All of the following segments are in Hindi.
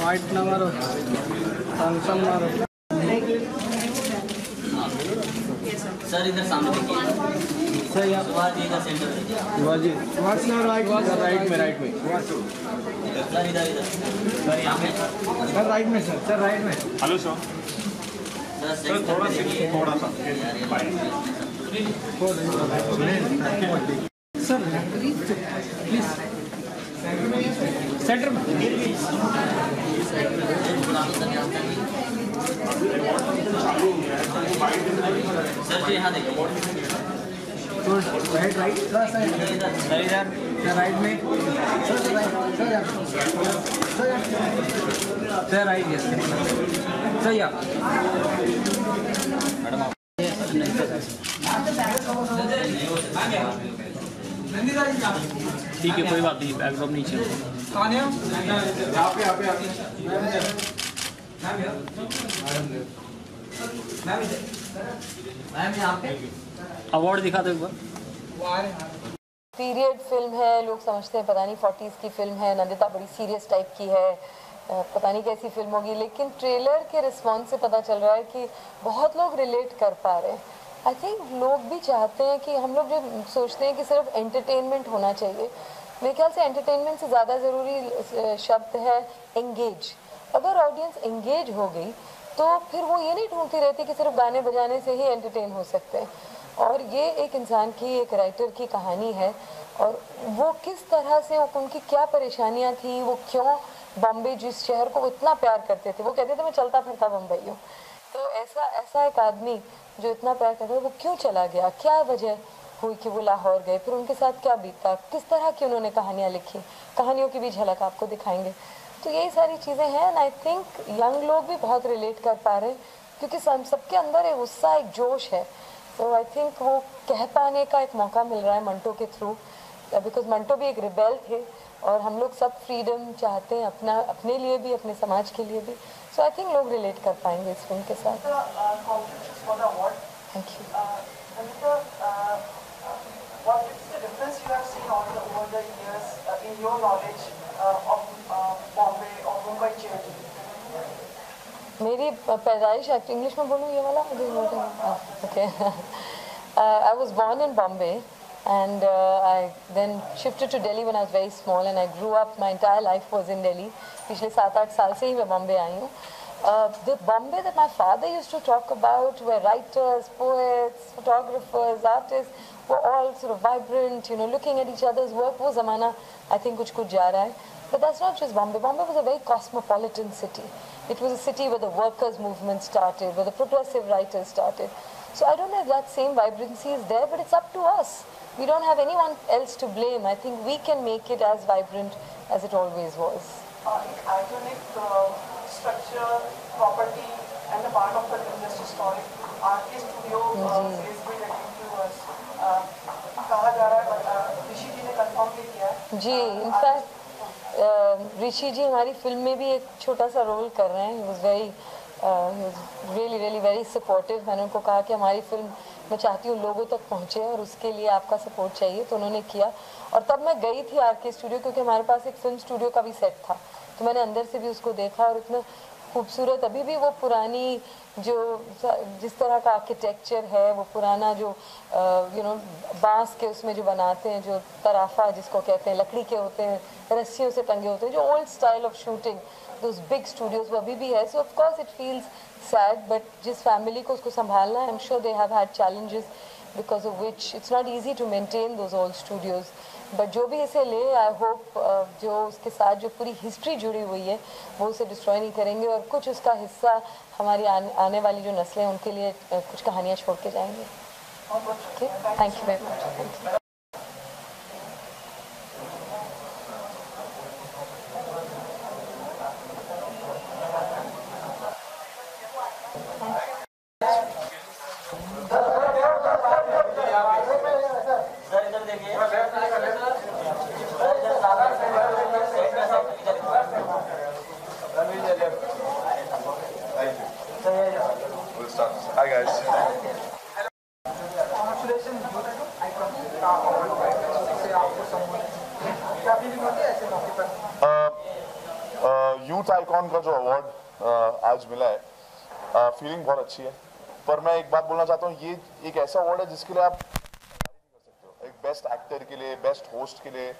वाइट ना मारो, थम्स अप मारो। सर इधर सामने देखिए सर, यहाँ सुभाष जी का सेंटर देखिए। सुभाष जी, सुभाष ना राइट में, राइट में सर इधर सर यहाँ पे सर, राइट में सर राइट में। हेलो सर, सर थोड़ा सा सर प्लीज सेंटर में। सर जी यहाँ देखिए, राइट राइट सर इधर राइट में सर, राइट यस सर, या मैडम ठीक है, कोई बात नहीं, बैकड्रॉप नहीं चाहिए। अवार्ड दिखा दो एक बार। पीरियड फिल्म है, लोग समझते हैं पता नहीं 40s की फिल्म है, नंदिता बड़ी सीरियस टाइप की है, पता नहीं कैसी फिल्म होगी, लेकिन ट्रेलर के रिस्पॉन्स से पता चल रहा है कि बहुत लोग रिलेट कर पा रहे हैं। आई थिंक लोग भी चाहते हैं कि हम लोग जो सोचते हैं कि सिर्फ एंटरटेनमेंट होना चाहिए, मेरे ख्याल से एंटरटेनमेंट से ज़्यादा ज़रूरी शब्द है एंगेज। अगर ऑडियंस एंगेज हो गई तो फिर वो ये नहीं ढूंढती रहती कि सिर्फ गाने बजाने से ही एंटरटेन हो सकते हैं। और ये एक इंसान की, एक राइटर की कहानी है, और वो किस तरह से, उनकी क्या परेशानियाँ थी, वो क्यों बॉम्बे जिस शहर को इतना प्यार करते थे, वो कहते थे मैं चलता फिरता बम्बई हूँ, तो ऐसा एक आदमी जो इतना प्यार करता था वो क्यों चला गया, क्या वजह हुई कि वो लाहौर गए, फिर उनके साथ क्या बीता, किस तरह की उन्होंने कहानियाँ लिखी, कहानियों की भी झलक आपको दिखाएंगे। तो यही सारी चीज़ें हैं, एंड आई थिंक यंग लोग भी बहुत रिलेट कर पा रहे हैं क्योंकि सबके अंदर एक गुस्सा, एक जोश है। तो आई थिंक वो कह पाने का एक मौका मिल रहा है मंटो के थ्रू, बिकॉज मंटो भी एक रिबेल थे और हम लोग सब फ्रीडम चाहते हैं अपने लिए भी, अपने समाज के लिए भी। सो आई थिंक लोग रिलेट कर पाएंगे इस फिल्म के साथ। Thank you. मेरी पैदाइश इंग्लिश में बोलूँ ये वाला, okay. I was born in Bombay and I then shifted to Delhi when I was very small and I grew up, my entire life was in Delhi. पिछले 7-8 साल से ही मैं बॉम्बे आई हूँ। The Bombay that my father used to talk about were writers, poets, photographers, artists, were all sort of vibrant, you know, looking at each other's work. वो ज़माना I think कुछ जा रहा है. But that's not just Bombay. Bombay was a very cosmopolitan city. It was a city where the workers' movement started, where the progressive writers started. So I don't know if that same vibrancy is there, but it's up to us. We don't have anyone else to blame. I think we can make it as vibrant as it always was. Iconic structure, property, and a part of the industry story. RK Studio is being to us. कहा जा रहा है, ऋषि जी ने confirm भी किया है. जी, in fact. ऋषि जी हमारी फिल्म में भी एक छोटा सा रोल कर रहे हैं। He was really very supportive। मैंने उनको कहा कि हमारी फिल्म मैं चाहती हूँ लोगों तक पहुँचे और उसके लिए आपका सपोर्ट चाहिए, तो उन्होंने किया। और तब मैं गई थी आरके स्टूडियो क्योंकि हमारे पास एक फिल्म स्टूडियो का भी सेट था, तो मैंने अंदर से भी उसको देखा और इतना खूबसूरत, अभी भी वो पुरानी जो जिस तरह का आर्किटेक्चर है, वो पुराना जो बांस के उसमें जो बनाते हैं, जो तराफा जिसको कहते हैं, लकड़ी के होते हैं, रस्सियों से टंगे होते हैं, जो old style of shooting, those big studios वो अभी भी है। So of course it feels sad, but जिस फैमिली को उसको संभालना है, I am sure they have had challenges because of which it's not easy to maintain those old studios. But जो भी इसे ले, आई होप जो उसके साथ जो पूरी हिस्ट्री जुड़ी हुई है वो उसे डिस्ट्रॉय नहीं करेंगे और कुछ उसका हिस्सा हमारी आने वाली जो नस्लें उनके लिए कुछ कहानियाँ छोड़ के जाएंगे। Thank you very much. Hi guys. Youth icon का जो अवार्ड आज मिला है, फीलिंग बहुत अच्छी है। पर मैं एक बात बोलना चाहता हूँ, ये एक ऐसा अवार्ड है जिसके लिए आप एक बेस्ट एक्टर के लिए, बेस्ट होस्ट के लिए,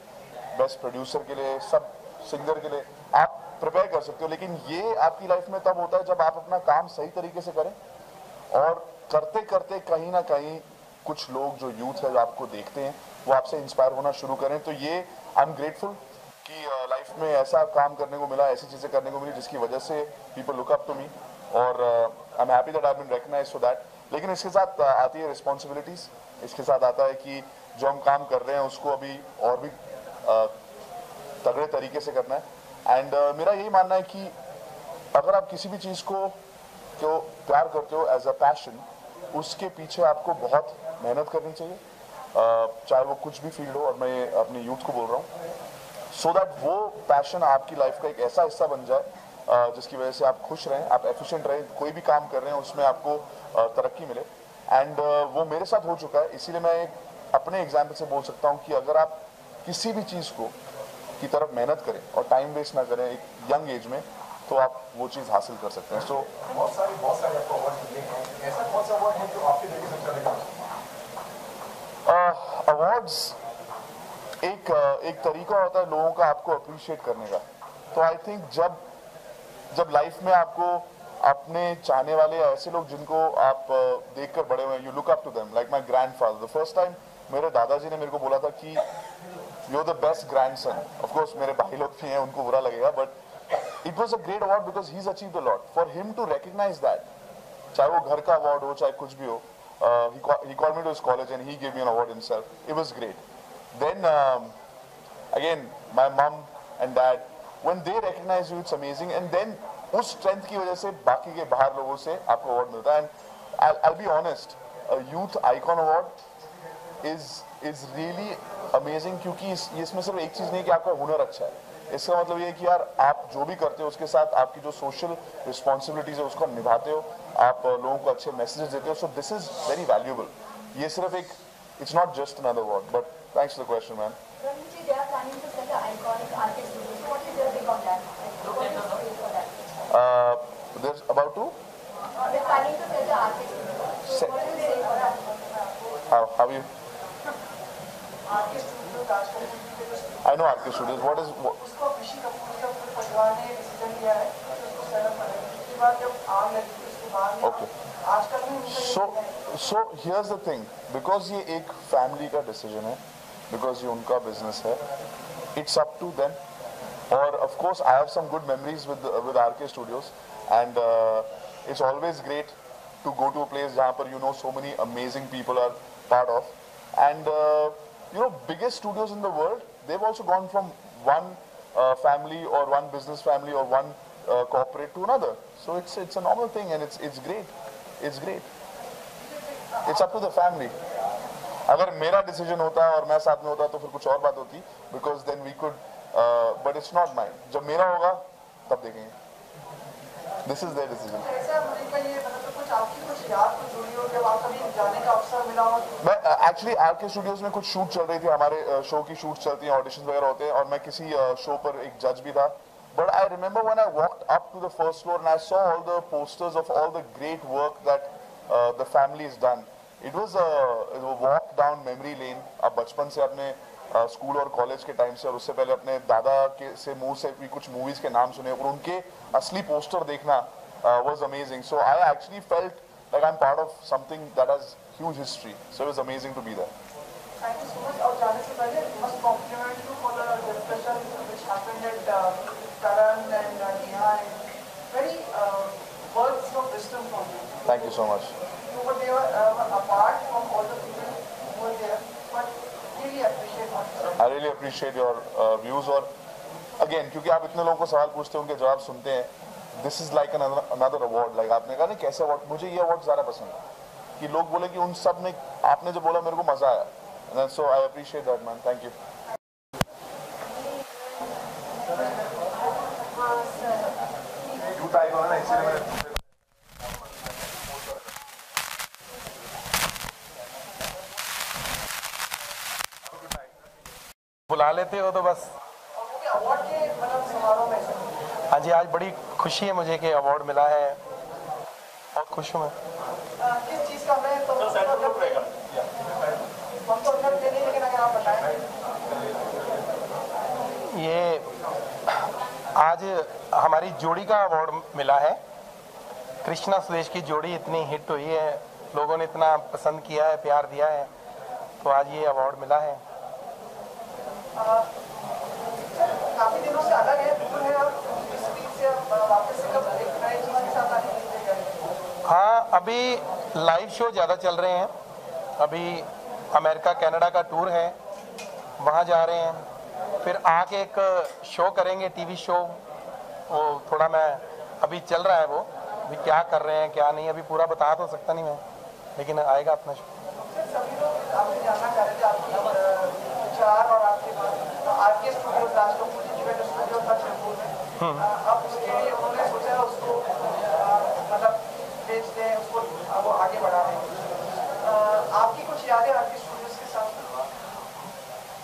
बेस्ट प्रोड्यूसर के लिए, सब सिंगर के लिए आप प्रिपेयर कर सकते हो, लेकिन ये आपकी लाइफ में तब होता है जब आप अपना काम सही तरीके से करें। और करते करते कहीं ना कहीं कुछ लोग जो यूथ है जो आपको देखते हैं वो आपसे इंस्पायर होना शुरू करें। तो ये आई एम ग्रेटफुल कि लाइफ में ऐसा काम करने को मिला, ऐसी चीज़ें करने को मिली जिसकी वजह से people look up to me, और I am happy that I have been recognized for that. लेकिन इसके साथ आती है रिस्पॉन्सिबिलिटीज़, इसके साथ आता है कि जो हम काम कर रहे हैं उसको अभी और भी तगड़े तरीके से करना है। एंड मेरा यही मानना है कि अगर आप किसी भी चीज़ को जो प्यार करते हो एज अ पैशन, उसके पीछे आपको बहुत मेहनत करनी चाहिए, चाहे वो कुछ भी फील्ड हो। और मैं अपने यूथ को बोल रहा हूँ, सो दैट वो पैशन आपकी लाइफ का एक ऐसा हिस्सा बन जाए जिसकी वजह से आप खुश रहें, आप एफिशिएंट रहें, कोई भी काम कर रहे हैं उसमें आपको तरक्की मिले। एंड वो मेरे साथ हो चुका है, इसीलिए मैं अपने एग्जाम्पल से बोल सकता हूँ कि अगर आप किसी भी चीज़ को की तरफ मेहनत करें और टाइम वेस्ट ना करें एक यंग एज में, तो आप वो चीज़ हासिल कर सकते हैं। सो बहुत सारे आपको अवार्ड मिले हैं, ऐसा कौन सा अवार्ड है जो आपके लिए सबसे ज़्यादा काम? अवार्ड्स एक तरीका होता है लोगों का आपको अप्रिशिएट करने का। तो आई थिंक जब लाइफ में आपको अपने चाहने वाले ऐसे लोग जिनको आप देखकर बड़े हुए, you look up to them, like my grandfather. The first time मेरे दादाजी ने मेरे को बोला था कि you are the best grandson. Of course मेरे भाई लोग भी हैं, उनको बुरा लगेगा, but it was a great award because he's achieved a lot. For him to recognize that, चाहे वो घर का award हो, चाहे कुछ भी हो, he called me to his college and he gave me an award himself. It was great. Then again, my mom and dad, when they recognize you, it's amazing. And then उस strength की वजह से बाकी के बाहर लोगों से आपको award मिलता है. And I'll be honest, a youth icon award is really amazing, क्योंकि इसमें सिर्फ एक चीज नहीं कि आपका हुनर अच्छा है। इसका मतलब ये है कि यार आप जो भी करते हो उसके साथ आपकी जो सोशल रिस्पॉन्सिबिलिटीज है उसको निभाते हो, आप लोगों को अच्छे मैसेजेस देते हो। So this is very valuable. ये सिर्फ एक, it's not just another award, but thanks for the question man. There's about to? They're planning to set the artist. What do you say for that? How are you? I know RK Studios. What is what? उसको ऋषि कपूर के पूरे परिवार ने डिसीजन लिया है कि उसको सेटअप करेंगे। उसके बाद जब आग लगी उसके बाद Okay. आजकल में उनका So here's the thing, because ये एक फैमिली का डिसीजन है, because ये उनका बिजनेस है, it's up to them. और of course I have some good memories with RK Studios, and it's always great to go to a place जहाँ पर you know so many amazing people are part of, and you know biggest studios in the world, they've also gone from one family or one business family or one corporate to another. So it's a normal thing, and it's great. It's great. It's up to the family. अगर मेरा डिसीजन होता और मैं साथ में होता तो फिर कुछ और बात होती, because then we could, but it's not mine. जब मेरा होगा तब देखेंगे. This is their decision. ऐसा मुझे का ये मतलब कुछ आपकी कुछ याद कुछ जुड़ी हो जब आप कभी जाने का अवसर मिला हो? मैं एक्चुअली RK स्टूडियोज में कुछ शूट चल रही थी, हमारे शो की शूट चलती है, ऑडिशंस वगैरह होते हैं, और मैं किसी शो पर एक जज भी था. But I remember when I walked up to the first floor and I saw all the posters of all the great work that the family has done. It was a walk down memory lane. आप बचपन से अपने स्कूल और कॉलेज के टाइम से और उससे पहले अपने दादा के से मुंह से भी कुछ मूवीज के नाम सुने और उनके असली पोस्टर देखना was amazing. So I actually felt like I'm part of something that has huge history. So it was amazing to be there. Thank you so much. और जाने से पहले must compliment you for the discussion which happened at Karan and Neha, and very words of wisdom from you. Thank you so much. You were there apart from all the people who were there, but really appreciate what you said. I really appreciate your views. और again क्योंकि आप इतने लोगों को सवाल पूछते हैं, उनके जवाब सुनते हैं, this is like another award. Like आपने कहा ना कैसे अवार्ड, मुझे ये अवार्ड ज़्यादा पसंद है कि लोग बोले कि उन सब ने आपने जो बोला मेरे को मजा आया, and so I appreciate that, man. Thank you. Youth icon है ना, इसलिए मैंने बुला लेते हो तो बस. अवार्ड के मतलब समारोह में हाँ जी, आज बड़ी खुशी है मुझे कि अवार्ड मिला है, बहुत खुश हूँ मैं। किस चीज़ का मैं तो हम तो अंदर थे नहीं, लेकिन अगर आप बताएं। ये आज हमारी जोड़ी का अवार्ड मिला है। कृष्णा सुदेश की जोड़ी इतनी हिट हुई है, लोगों ने इतना पसंद किया है, प्यार दिया है, तो आज ये अवार्ड मिला है। काफी दिनों से अलग है, बिल्कुल है, और इस वीक से वापस से कब एक नए चीज के साथ आने के लिए? हाँ, अभी लाइव शो ज़्यादा चल रहे हैं। अभी अमेरिका कनाडा का टूर है, वहाँ जा रहे हैं। फिर आके एक शो करेंगे, टीवी शो, वो थोड़ा मैं अभी चल रहा है, वो अभी क्या कर रहे हैं क्या नहीं अभी पूरा बता तो सकता नहीं मैं, लेकिन आएगा अपना शो। सभी लोग आपसे जानना चाह रहे थे आपकी विचार और आपके आरके स्टूडियो लास्ट लोग स्टूडियो था जयपुर में, अब उसके लिए उन्होंने सोचा उसको मतलब बेच दें, उसको वो आगे बढ़ा दें। आपकी कुछ यादें आरके स्टूडियोज के साथ?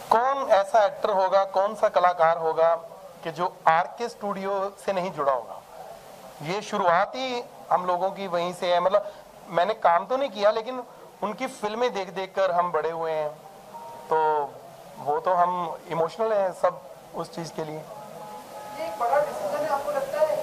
कौन ऐसा एक्टर होगा, कौन सा कलाकार होगा कि जो आरके स्टूडियो से नहीं जुड़ा होगा? ये शुरुआत ही हम लोगों की वहीं से है। मतलब मैंने काम तो नहीं किया, लेकिन उनकी फिल्में देख देख कर हम बड़े हुए हैं, तो वो तो हम इमोशनल हैं सब उस चीज़ के लिए। ये एक बड़ा डिसीजन है, आपको लगता है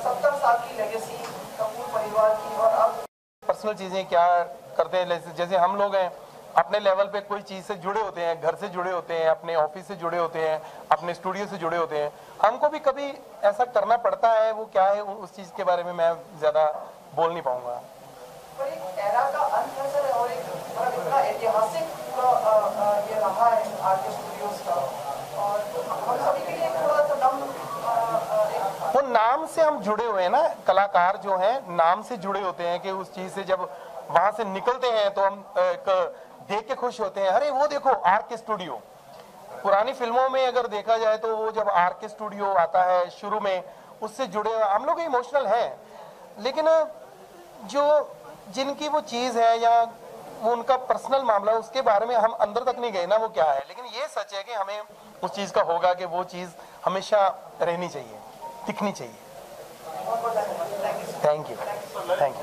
70 साल की लेगेसी कपूर परिवार की, और अब पर्सनल चीज़ें क्या करते हैं, जैसे हम लोग हैं अपने लेवल पे कोई चीज़ से जुड़े होते हैं, घर से जुड़े होते हैं, अपने ऑफिस से जुड़े होते हैं, अपने स्टूडियो से जुड़े होते हैं, हमको भी कभी ऐसा करना पड़ता है। वो क्या है उस चीज़ के बारे में मैं ज़्यादा बोल नहीं पाऊँगा। पर एक एरा का अंत है सर, और एक मतलब इतना ऐतिहासिक ये रहा है आरके स्टूडियोज का, और हम सभी के लिए थोड़ा सा दम वो नाम से हम जुड़े हुए हैं ना, कलाकार जो हैं नाम से जुड़े होते हैं कि उस चीज़ से जब वहाँ से निकलते हैं तो हम देख के खुश होते हैं, अरे वो देखो आरके स्टूडियो। पुरानी फिल्मों में अगर देखा जाए तो वो जब आरके स्टूडियो आता है शुरू में, उससे जुड़े हम लोग इमोशनल हैं, लेकिन जो जिनकी वो चीज़ है या वो उनका पर्सनल मामला, उसके बारे में हम अंदर तक नहीं गए ना वो क्या है। लेकिन ये सच है कि हमें उस चीज़ का होगा कि वो चीज़ हमेशा रहनी चाहिए, दिखनी चाहिए। Thank you, thank you.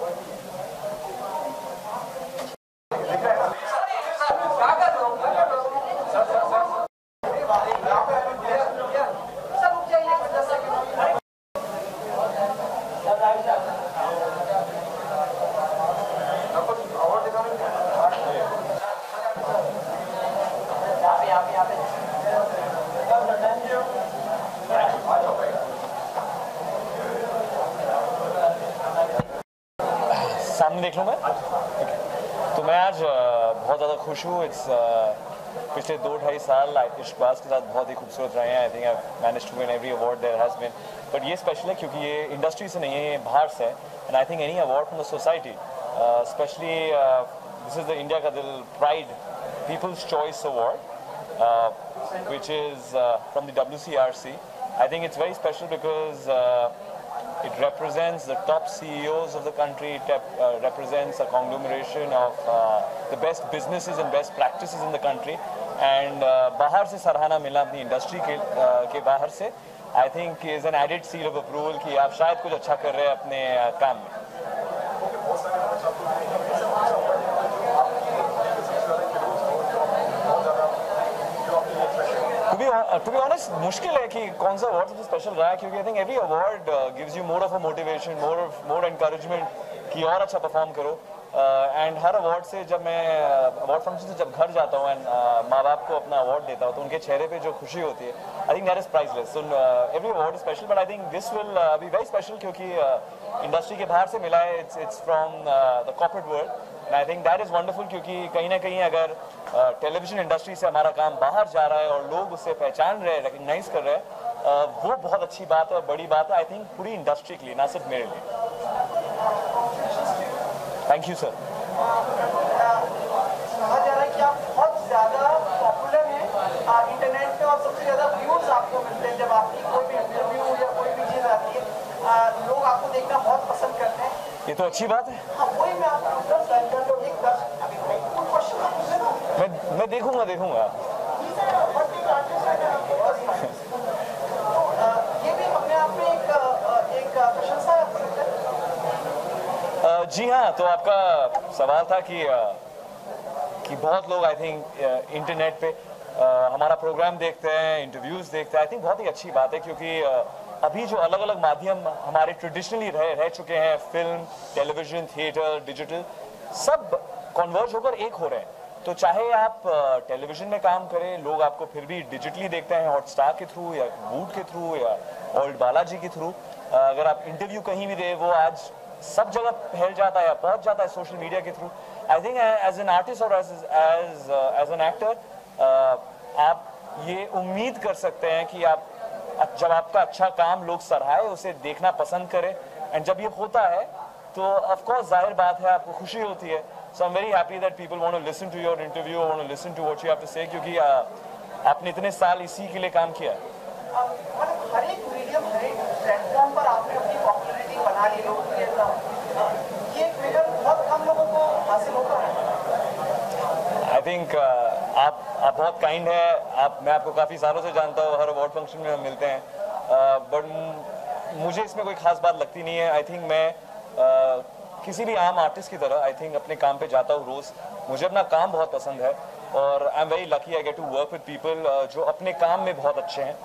सामने देख लूँ मैं। तो मैं आज बहुत ज़्यादा खुश हूँ। पिछले 2-2.5 साल इश्कबाज के साथ बहुत ही खूबसूरत रहे हैं। I think I managed to win every award there has been, but ये स्पेशल है क्योंकि ये इंडस्ट्री से नहीं है, ये बाहर से है। And I think any award from the society, specially this is the India का दिल pride people's choice award which is from the WCRC. I think it's very special because it represents the top CEOs of the country. It represents a conglomeration of the best businesses and best practices in the country. And बाहर से सराहना मिला अपनी इंडस्ट्री के बाहर से, I think is an added seal of approval कि आप शायद कुछ अच्छा कर रहे हैं अपने काम में। To be honest, मुश्किल है कि कौन सा अवार्ड सबसे स्पेशल रहा है, क्योंकि I think every award gives you more of a motivation, more encouragement कि और अच्छा परफॉर्म करो। एंड हर अवार्ड से जब मैं अवार्ड फंक्शन से जब घर जाता हूँ एंड माँ बाप को अपना अवार्ड देता हूँ तो उनके चेहरे पे जो खुशी होती है, I think that is priceless. So every award is special, but I think this will be very special क्योंकि इंडस्ट्री के बाहर से मिला है। It's from the corporate world and I think that is wonderful, क्योंकि कहीं ना कहीं अगर टेलीविजन इंडस्ट्री से हमारा काम बाहर जा रहा है और लोग उससे पहचान रहे हैं, रिकग्नाइज कर रहे हैं, वो बहुत अच्छी बात है और बड़ी बात है आई थिंक पूरी इंडस्ट्री के लिए, ना सिर्फ मेरे लिए। Thank you sir. कहा जा रहा है कि आप बहुत ज़्यादा पॉपुलर हैं इंटरनेट पे, और सबसे ज़्यादा व्यूज़ आपको मिलते हैं जब आपकी कोई भी इंटरव्यू या कोई भी चीज़ आती है, लोग आपको देखना बहुत पसंद करते हैं। ये तो अच्छी बात है। हाँ, वही मैं आपको मैं देखूंगा। ये भी अपने आप में एक एक प्रशंसा है सकते हैं? जी हाँ, तो आपका सवाल था कि बहुत लोग आई थिंक इंटरनेट पे हमारा प्रोग्राम देखते हैं, इंटरव्यूज देखते हैं। आई थिंक बहुत ही अच्छी बात है, क्योंकि अभी जो अलग अलग माध्यम हमारे ट्रेडिशनली रह चुके हैं, फिल्म, टेलीविजन, थिएटर, डिजिटल, सब कन्वर्ज होकर एक हो रहे हैं। तो चाहे आप टेलीविजन में काम करें, लोग आपको फिर भी डिजिटली देखते हैं, हॉटस्टार के थ्रू या वूट के थ्रू या ओल्ड बालाजी के थ्रू। अगर आप इंटरव्यू कहीं भी दे, वो आज सब जगह फैल जाता है या पहुंच जाता है सोशल मीडिया के through. I think as an artist और एज एन एक्टर आप ये उम्मीद कर सकते हैं कि आप जब आपका अच्छा काम लोग सराहे, उसे देखना पसंद करें, एंड जब ये होता है तो ऑफ कोर्स जाहिर बात है आपको खुशी होती है। So I am very happy that people want to listen to your interview, want to listen to what you have to say, क्योंकि आपने इतने साल इसी के लिए काम किया। मतलब हर एक मीडियम, हर एक प्लेटफॉर्म पर आपने अपनी पॉपुलैरिटी बना ली, लोगों के ये फिगर बहुत कम लोगों को हासिल होता है। आई थिंक आप बहुत काइंड है। मैं आपको काफ़ी सालों से जानता हूँ, हर अवार्ड फंक्शन में हम मिलते हैं, बट मुझे इसमें कोई खास बात लगती नहीं है। आई थिंक मैं किसी भी आम आर्टिस्ट की तरह आई थिंक अपने काम पे जाता हूँ रोज़। मुझे अपना काम बहुत पसंद है और I am very lucky I get to work with people जो अपने काम में बहुत अच्छे हैं,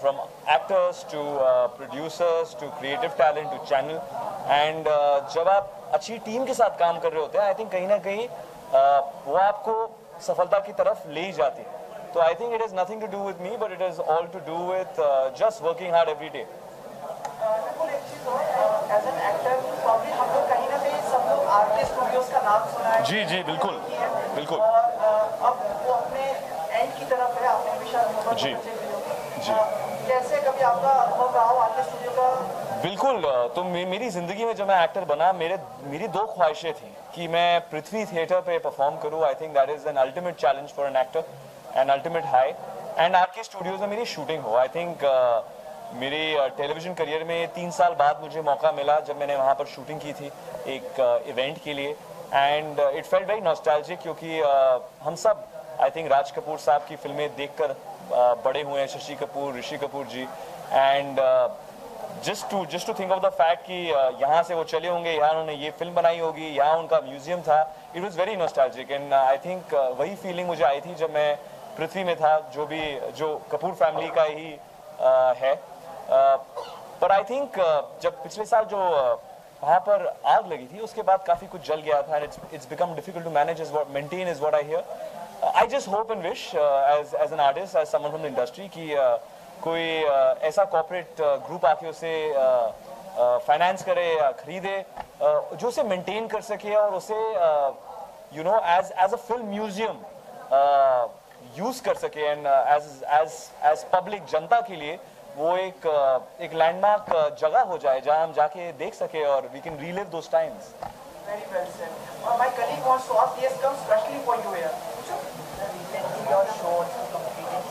from actors to producers to creative talent to channel. And जब आप अच्छी टीम के साथ काम कर रहे होते हैं, आई थिंक कहीं ना कहीं वो आपको सफलता की तरफ ले ही जाती है। तो I think it is nothing to do with me, but it is all to do with just working hard every day. बिल्कुल एक चीज और, एज एन एक्टर प्रॉब्ली हम लोग कहीं ना कहीं सब लोग आर्टिस्ट स्टूडियोज का नाम सुना है। जी जी बिल्कुल बिल्कुल। और अब वो अपने एंड की तरफ है, आपने हमेशा जी जी। कैसे कभी आपका अनुभव रहा हो आर्टिस्ट स्टूडियो का? बिल्कुल। तो मेरी ज़िंदगी में जब मैं एक्टर बना, मेरी दो ख्वाहिशें थी कि मैं पृथ्वी थिएटर पे परफॉर्म करूँ। I think that is an ultimate challenge for an actor, an ultimate high, and RK studios में मेरी शूटिंग हो। आई थिंक मेरी टेलीविज़न करियर में 3 साल बाद मुझे मौका मिला जब मैंने वहाँ पर शूटिंग की थी एक इवेंट के लिए, and it felt very nostalgic, क्योंकि हम सब आई थिंक राज कपूर साहब की फिल्में देखकर बड़े हुए हैं, Shashi Kapoor, Rishi Kapoor ji, and just to think of the fact कि यहाँ से वो चले होंगे, यहाँ उन्होंने ये फिल्म बनाई होगी, यहाँ उनका म्यूजियम था। It was very nostalgic, and I think वही फीलिंग मुझे आई थी जब मैं पृथ्वी में था, जो कपूर फैमिली का ही है। पर आई थिंक जब पिछले साल जो वहाँ पर आग लगी थी, उसके बाद काफ़ी कुछ जल गया था, and it's become difficult to manage, maintain is what I hear. I just hope and wish as an artist, as someone from the industry, कि कोई ऐसा कॉर्पोरेट ग्रुप आके उसे फाइनेंस करे या खरीदे, जो उसे मेंटेन कर सके और उसे you know as a film museum use कर सके, एंड एज पब्लिक जनता के लिए वो एक लैंडमार्क जगह हो जाए जहां हम जाके देख सके और we can relive those times. Very well said. My colleague wants to ask, yes, come specially for you here. Recently your show completed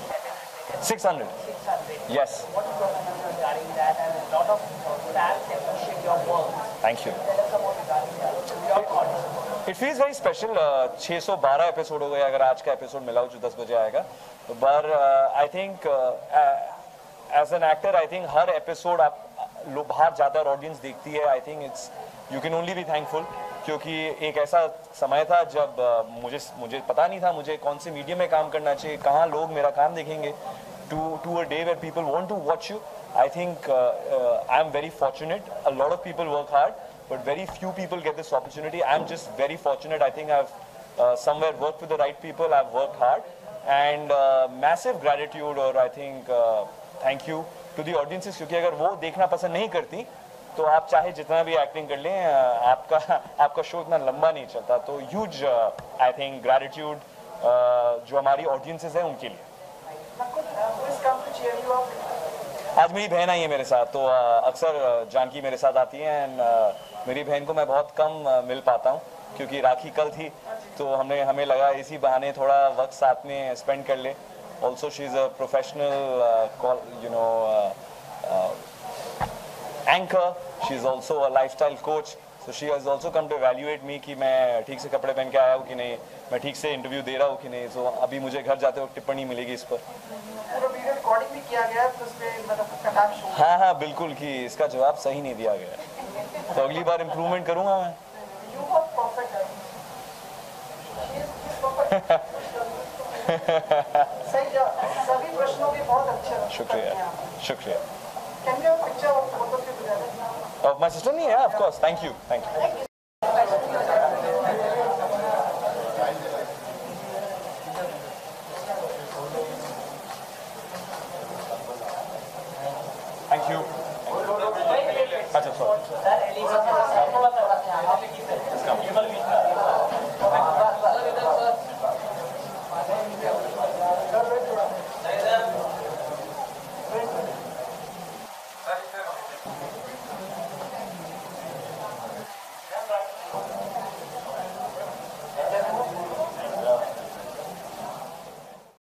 600. 600. Yes. What is your opinion regarding that? And a lot of fans appreciate your work. Thank you. Tell us about regarding that. Your thoughts. It feels very special. 612 episode हो गए अगर आज का एपिसोड मिला हो जो 10 बजे आएगा, पर I think as an actor I think हर एपिसोड आप बाहर जाता और ऑडियंस देखती है। I think it's you can only be thankful, क्योंकि एक ऐसा समय था जब मुझे पता नहीं था मुझे कौन से मीडियम में काम करना चाहिए, कहाँ लोग मेरा काम देखेंगे, to a day where people want to watch you. I think I'm very fortunate. A lot of people work hard, but very few people get this opportunity. I'm just very fortunate. I think I've somewhere worked with the right people. I've worked hard, and massive gratitude or I think thank you to the audiences, क्योंकि अगर वो देखना पसंद नहीं करती तो आप चाहे जितना भी एक्टिंग कर लें, आपका शो इतना लंबा नहीं चलता। तो ह्यूज आई थिंक ग्रैटिट्यूड जो हमारी ऑडियंसेस हैं उनके लिए। आज मेरी बहन आई है मेरे साथ, तो अक्सर जानकी मेरे साथ आती है, एंड मेरी बहन को मैं बहुत कम मिल पाता हूँ क्योंकि राखी कल थी, तो हमें लगा इसी बहाने थोड़ा वक्त साथ में स्पेंड कर ले। Also she is a professional you know anchor, she is also a lifestyle coach, so she has also come to evaluate me कि मैं ठीक से कपड़े पहन के आया हूँ कि नहीं, मैं ठीक से इंटरव्यू दे रहा हूँ कि नहीं। तो अभी मुझे घर जाते वक्त टिप्पणी मिलेगी इस पर। पूरा वीडियो रिकॉर्डिंग भी किया गया है, तो उसमें मतलब कटाक्ष हुआ। हाँ हाँ बिल्कुल, कि इसका जवाब सही नहीं दिया गया, तो अगली बार इम्प्रूवमेंट करूँगा मैं। You were perfect. सही जवाब, सभी प्रश्नों के बहुत अच्छे उत्तर शुक्रिया दिए आप। शुक्रिया। Can we have a picture of both of you together? Of my sister? Yeah, of course. Thank you. Thank you. Thank you. अच्छा सर